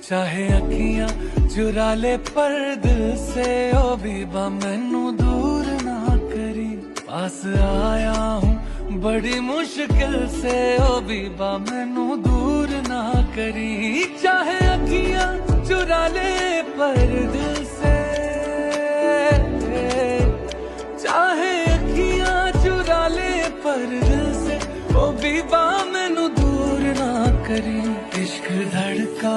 चाहे अखियां चुरा ले पर दिल से ओ बीबा मैनू दूर ना करी। पास आया हूँ बड़ी मुश्किल से ओ बीबा मैनू दूर ना करी। चाहे अखियां चुरा ले पर दिल से, चाहे अखियां चुरा ले पर दिल से ओ बीबा मैनू दूर ना करी। इश्क धड़का